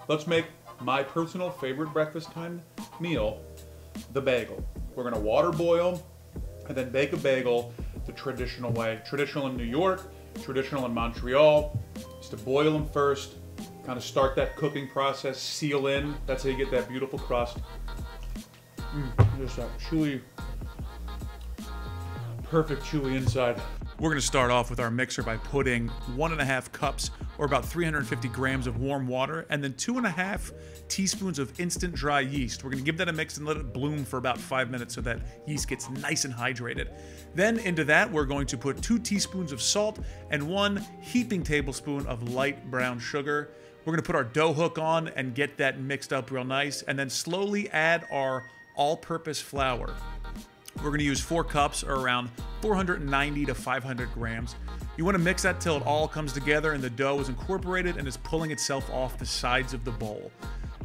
let's make my personal favorite breakfast time meal, the bagel. We're gonna water boil and then bake a bagel the traditional way. Traditional in New York, traditional in Montreal, is to boil them first, kind of start that cooking process, seal in. That's how you get that beautiful crust. Just that chewy, perfect chewy inside. We're gonna start off with our mixer by putting 1.5 cups or about 350 grams of warm water and then 2.5 teaspoons of instant dry yeast. We're gonna give that a mix and let it bloom for about 5 minutes so that yeast gets nice and hydrated. Then into that, we're going to put 2 teaspoons of salt and 1 heaping tablespoon of light brown sugar. We're gonna put our dough hook on and get that mixed up real nice and then slowly add our all-purpose flour. We're gonna use 4 cups or around 490 to 500 grams. You wanna mix that till it all comes together and the dough is incorporated and is pulling itself off the sides of the bowl.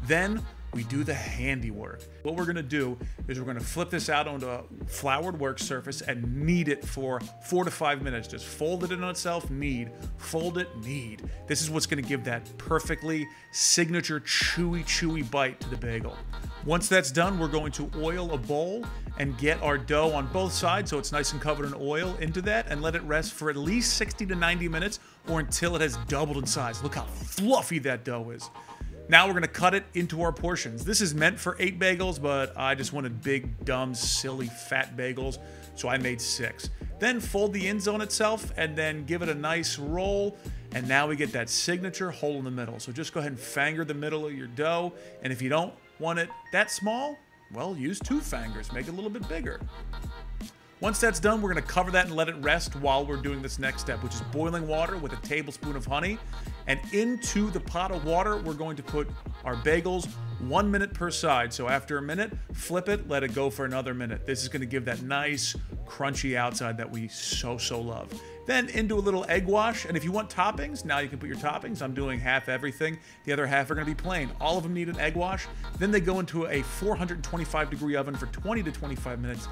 Then we do the handiwork. What we're gonna do is we're gonna flip this out onto a floured work surface and knead it for 4 to 5 minutes. Just fold it in on itself, knead, fold it, knead. This is what's gonna give that perfectly signature chewy bite to the bagel. Once that's done, we're going to oil a bowl and get our dough on both sides so it's nice and covered in oil into that and let it rest for at least 60 to 90 minutes or until it has doubled in size. Look how fluffy that dough is. Now we're gonna cut it into our portions. This is meant for 8 bagels, but I just wanted big, dumb, silly, fat bagels, so I made 6. Then fold the ends on itself and then give it a nice roll, and now we get that signature hole in the middle. So just go ahead and finger the middle of your dough, and if you don't want it that small, well, use 2 fingers, make it a little bit bigger. Once that's done, we're gonna cover that and let it rest while we're doing this next step, which is boiling water with a tablespoon of honey. And into the pot of water, we're going to put our bagels 1 minute per side. So after a minute, flip it, let it go for another minute. This is gonna give that nice, crunchy outside that we so love. Then into a little egg wash, and if you want toppings, now you can put your toppings. I'm doing half everything. The other half are gonna be plain. All of them need an egg wash. Then they go into a 425-degree oven for 20 to 25 minutes.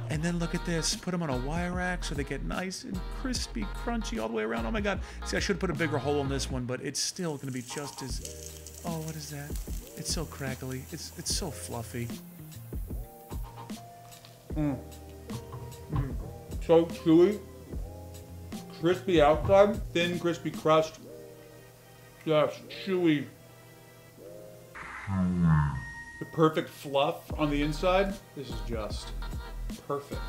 And then look at this, put them on a wire rack so they get nice and crispy, crunchy all the way around. Oh my God. See, I should have put a bigger hole in this one, but it's still gonna be just as, oh, what is that? It's so crackly, it's so fluffy. So chewy, crispy outside, thin, crispy crust, just chewy. The perfect fluff on the inside. This is just perfect.